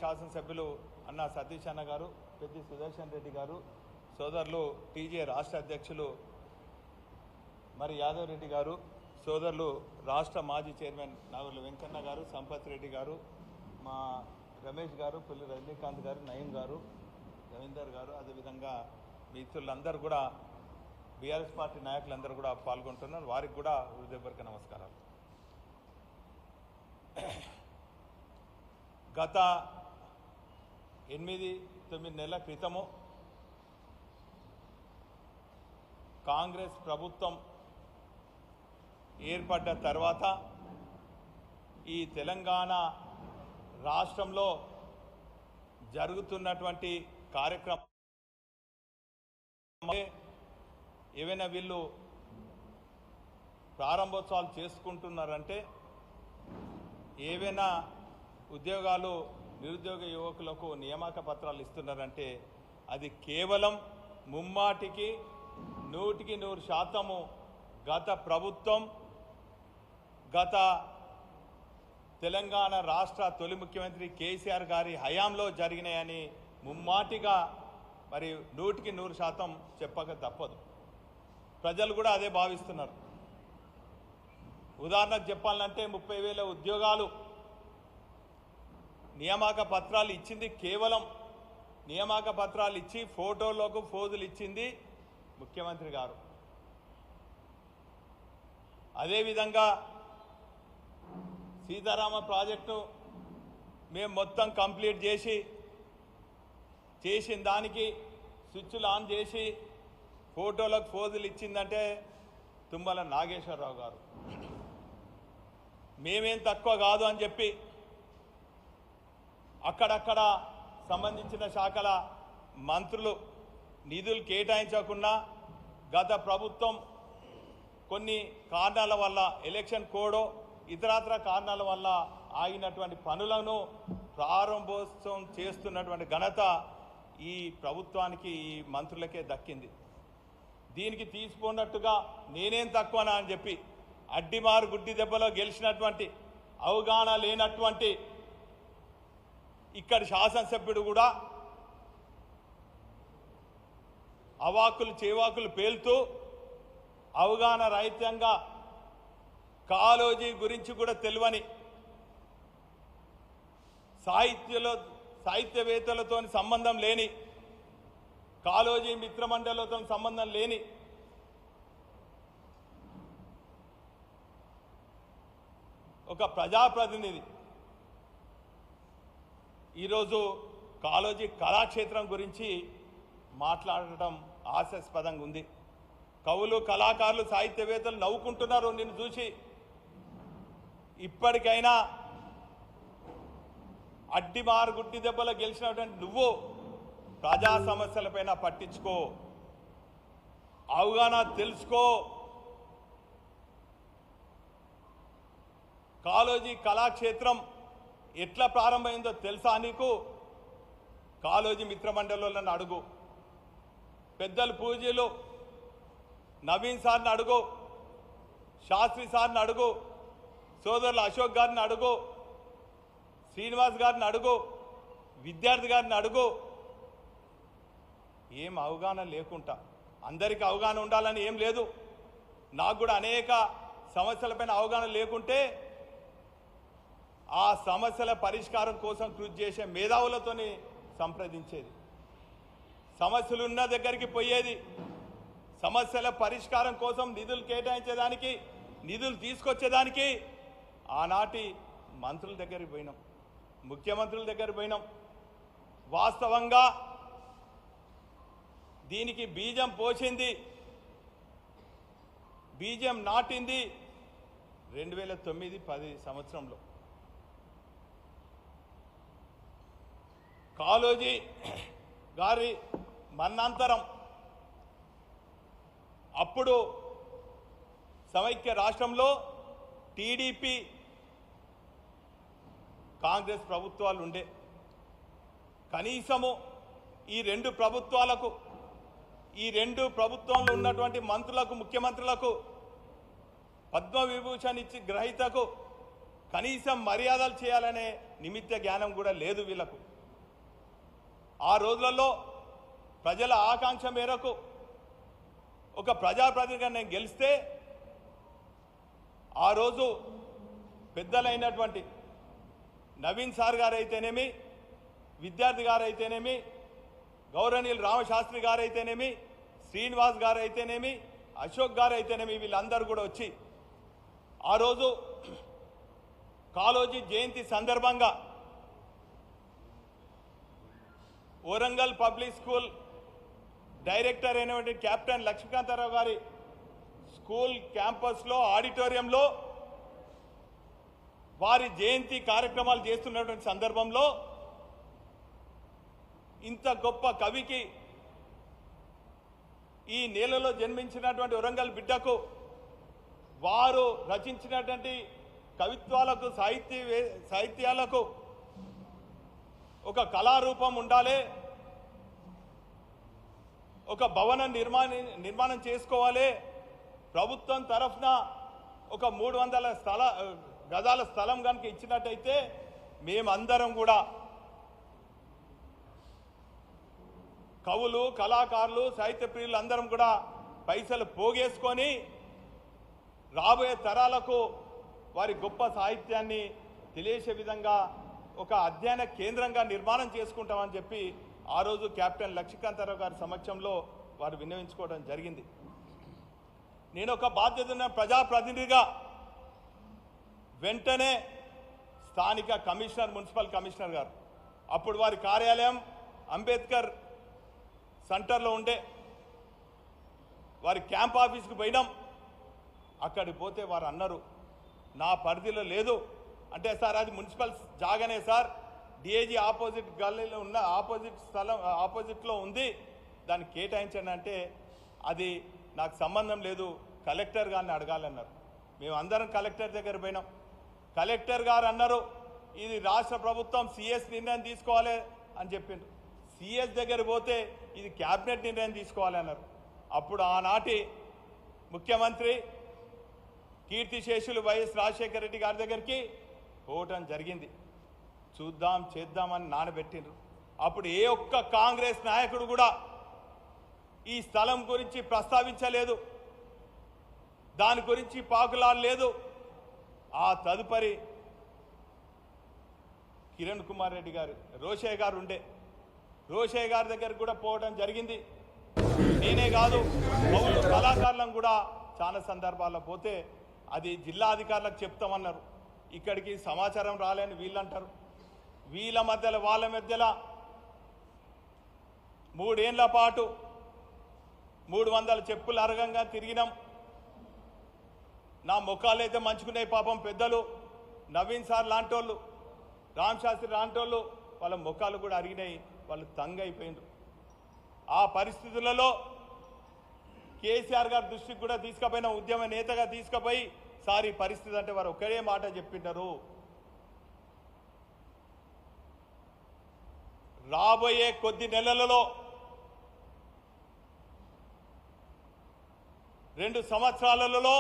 శాసనసభ్యులు అన్న సతీష్ అన్న గారు, పెద్ది సుదర్శన్ రెడ్డి గారు, సోదరులు టీజే రాష్ట్ర అధ్యక్షులు మరి యాదవ్ రెడ్డి గారు, సోదరులు రాష్ట్ర మాజీ చైర్మన్ నాగుల వెంకన్న గారు, సంపత్ రెడ్డి గారు, మా రమేష్ గారు, పుల్లి రజనీకాంత్ గారు, నయీం గారు, రవీందర్ గారు, అదేవిధంగా మిత్రులందరూ కూడా బీఆర్ఎస్ పార్టీ నాయకులందరూ కూడా పాల్గొంటున్నారు. వారికి కూడా హృదయపూర్వక నమస్కారాలు. గత 8-9 నెలల క్రితము కాంగ్రెస్ ప్రభుత్వం ఏర్పడ్డ తర్వాత ఈ తెలంగాణ రాష్ట్రంలో జరుగుతున్నటువంటి కార్యక్రమం ఏవైనా వీళ్ళు ప్రారంభోత్సవాలు చేసుకుంటున్నారంటే, ఏవైనా ఉద్యోగాలు నిరుద్యోగ యువకులకు నియామక పత్రాలు ఇస్తున్నారంటే అది కేవలం ముమ్మాటికి 100% గత ప్రభుత్వం, గత తెలంగాణ రాష్ట్ర తొలి ముఖ్యమంత్రి కేసీఆర్ గారి హయాంలో జరిగినాయని ముమ్మాటిగా మరి 100% చెప్పక తప్పదు. ప్రజలు కూడా అదే భావిస్తున్నారు. ఉదాహరణకు చెప్పాలంటే 30,000 ఉద్యోగాలు నియామక పత్రాలు ఇచ్చింది, కేవలం నియామక పత్రాలు ఇచ్చి ఫోటోలకు ఫోజులు ఇచ్చింది ముఖ్యమంత్రి గారు. అదేవిధంగా సీతారామ ప్రాజెక్టు మేము మొత్తం కంప్లీట్ చేసిన దానికి స్విచ్లు ఆన్ చేసి ఫోటోలకు ఫోజులు ఇచ్చిందంటే తుమ్మల నాగేశ్వరరావు గారు. మేమేం తక్కువ కాదు అని చెప్పి అక్కడక్కడ సంబంధించిన శాఖల మంత్రులు నిధులు కేటాయించకుండా గత ప్రభుత్వం కొన్ని కారణాల వల్ల, ఎలక్షన్ కోడో ఇతరత్ర కారణాల వల్ల ఆగినటువంటి పనులను ప్రారంభోత్సవం చేస్తున్నటువంటి ఘనత ఈ ప్రభుత్వానికి, ఈ మంత్రులకే దక్కింది. దీనికి తీసుకున్నట్టుగా నేనేం తక్కువనా అని చెప్పి అడ్డిమారు గుడ్డి దెబ్బలో గెలిచినటువంటి, అవగాహన లేనటువంటి ఇక్కడ శాసనసభ్యుడు కూడా అవాకులు చేవాకులు పేలుతూ అవగాహన రహితంగా కాళోజీ గురించి కూడా తెలియని, సాహిత్యవేత్తలతో సంబంధం లేని, కాళోజీ మిత్రమండలితో సంబంధం లేని ఒక ప్రజాప్రతినిధి ఈరోజు కాళోజీ కళాక్షేత్రం గురించి మాట్లాడటం హాస్యాస్పదంగా ఉంది. కవులు, కళాకారులు, సాహిత్యవేత్తలు నవ్వుకుంటున్నారు నిన్ను చూసి. ఇప్పటికైనా అడ్డిమారు గుడ్డి దెబ్బలో గెలిచినటువంటి నువ్వు ప్రజా సమస్యలపైన పట్టించుకో, అవగాహన తెలుసుకో. కాళోజీ కళాక్షేత్రం ఎట్లా ప్రారంభమైందో తెలుసా నీకు? కాళోజీ మిత్రమండలిని అడుగు, పెద్దలు పూజలు నవీన్ సార్ని అడుగు, శాస్త్రి సార్ని అడుగు, సోదరులు అశోక్ గారిని అడుగు, శ్రీనివాస్ గారిని అడుగు, విద్యార్థి గారిని అడుగు. ఏం అవగాహన లేకుండా, అందరికీ అవగాహన ఉండాలని ఏం లేదు. నాకు కూడా అనేక సమస్యలపైన అవగాహన లేకుంటే ఆ సమస్యల పరిష్కారం కోసం కృషి చేసే మేధావులతోని సంప్రదించేది, సమస్యలు ఉన్న దగ్గరికి పోయేది, సమస్యల పరిష్కారం కోసం నిధులు కేటాయించేదానికి, నిధులు తీసుకొచ్చేదానికి ఆనాటి మంత్రుల దగ్గరికి పోయినాం, ముఖ్యమంత్రుల దగ్గర పోయినాం. వాస్తవంగా దీనికి బీజం పోసింది, బీజం నాటింది 2009-10 సంవత్సరంలో. కాళోజీ గారి మరణాంతరం అప్పుడు సమైక్య రాష్ట్రంలో టీడీపీ, కాంగ్రెస్ ప్రభుత్వాలు ఉండే. కనీసము ఈ రెండు ప్రభుత్వంలో ఉన్నటువంటి మంత్రులకు, ముఖ్యమంత్రులకు, పద్మవిభూషణ్ ఇచ్చి గ్రహీతకు కనీసం మర్యాదలు చేయాలనే నిమిత్త జ్ఞానం కూడా లేదు వీళ్ళకు. ఆ రోజులలో ప్రజల ఆకాంక్ష మేరకు ఒక ప్రజాప్రతినిధిగా నేను గెలిస్తే ఆ రోజు పెద్దలైనటువంటి నవీన్ సార్ గారు అయితేనేమి, విద్యార్థి గారు అయితేనేమి, గౌరవనీయులు రామశాస్త్రి గారు అయితేనేమి, శ్రీనివాస్ గారు అయితేనేమి, అశోక్ గారు అయితేనేమి, వీళ్ళందరూ కూడా వచ్చి ఆ రోజు కాళోజీ జయంతి సందర్భంగా వరంగల్ పబ్లిక్ స్కూల్ డైరెక్టర్ అయినటువంటి కెప్టెన్ లక్ష్మీకాంతారావు గారి స్కూల్ క్యాంపస్లో ఆడిటోరియంలో వారి జయంతి కార్యక్రమాలు చేస్తున్నటువంటి సందర్భంలో ఇంత గొప్ప కవికి, ఈ నేలలో జన్మించినటువంటి వరంగల్ బిడ్డకు వారు రచించినటువంటి కవిత్వాలకు, సాహిత్యాలకు ఒక కళారూపం ఉండాలి, ఒక భవన నిర్మాణం చేసుకోవాలి, ప్రభుత్వం తరఫున ఒక 300 గజాల స్థలం కనుక ఇచ్చినట్టయితే మేమందరం కూడా కవులు, కళాకారులు, సాహిత్య ప్రియులు అందరం కూడా పైసలు పోగేసుకొని రాబోయే తరాలకు వారి గొప్ప సాహిత్యాన్ని తెలియజేసే విధంగా ఒక అధ్యయన కేంద్రంగా నిర్మాణం చేసుకుంటామని చెప్పి ఆ రోజు కెప్టెన్ లక్ష్మీకాంతారావు గారి సమక్షంలో వారు విన్నవించుకోవడం జరిగింది. నేను ఒక బాధ్యత ఉన్న ప్రజాప్రతినిధిగా వెంటనే స్థానిక కమిషనర్, మున్సిపల్ కమిషనర్ గారు, అప్పుడు వారి కార్యాలయం అంబేద్కర్ సెంటర్లో ఉండే, వారి క్యాంప్ ఆఫీస్కి పోయినాం. అక్కడికి పోతే వారు అన్నారు, నా పరిధిలో లేదు అంటే, సార్ అది మున్సిపల్ జాగానే సార్, డిఐజీ ఆపోజిట్ గల్లీలో ఉన్న ఆపోజిట్లో ఉంది, దాన్ని కేటాయించండి అంటే, అది నాకు సంబంధం లేదు, కలెక్టర్ గారిని అడగాలన్నారు. మేము అందరం కలెక్టర్ దగ్గర పోయినాం. కలెక్టర్ గారు అన్నారు, ఇది రాష్ట్ర ప్రభుత్వం సిఎస్ నిర్ణయం తీసుకోవాలి అని చెప్పిండ్రు. సిఎస్ దగ్గర పోతే ఇది క్యాబినెట్ నిర్ణయం తీసుకోవాలి అన్నారు. అప్పుడు ఆనాటి ముఖ్యమంత్రి కీర్తిశేషులు వైఎస్ రాజశేఖర రెడ్డి గారి దగ్గరికి పోవటం జరిగింది. చూద్దాం చేద్దామని నానబెట్టిండ్రు. అప్పుడు ఏ ఒక్క కాంగ్రెస్ నాయకుడు కూడా ఈ స్థలం గురించి ప్రస్తావించలేదు, దాని గురించి పాకులాడలేదు. ఆ తదుపరి కిరణ్ కుమార్ రెడ్డి గారు, రోషయ్య గారు ఉండే, రోషయ్య గారి దగ్గరికి కూడా పోవడం జరిగింది. నేనే కాదు, కవులు, కళాకారులను కూడా చాలా సందర్భాల్లో పోతే అది జిల్లా అధికారులకు చెప్తామన్నారు. ఇక్కడికి సమాచారం రాలేని వీళ్ళు అంటారు. వీళ్ళ మధ్యలో వాళ్ళ మధ్యలో 3 ఏళ్ల పాటు 300 చెప్పులు అరగంగా తిరిగినాం. నా ముఖాలు అయితే మంచుకున్నాయి. పాపం పెద్దలు నవీన్ సార్ లాంటోళ్ళు, రామ్ శాస్త్రి లాంటోళ్ళు, వాళ్ళ ముఖాలు కూడా అరిగినాయి, వాళ్ళు తంగైపోయినారు. ఆ పరిస్థితులలో కేసీఆర్ గారి దృష్టికి కూడా తీసుకుపోయిన, ఉద్యమ నేతగా తీసుకుపోయి, సార్ ఈ పరిస్థితి అంటే వారు ఒక్కడే మాట చెప్పింటారు, రాబోయే కొద్ది నెలలలో 2 సంవత్సరాలలో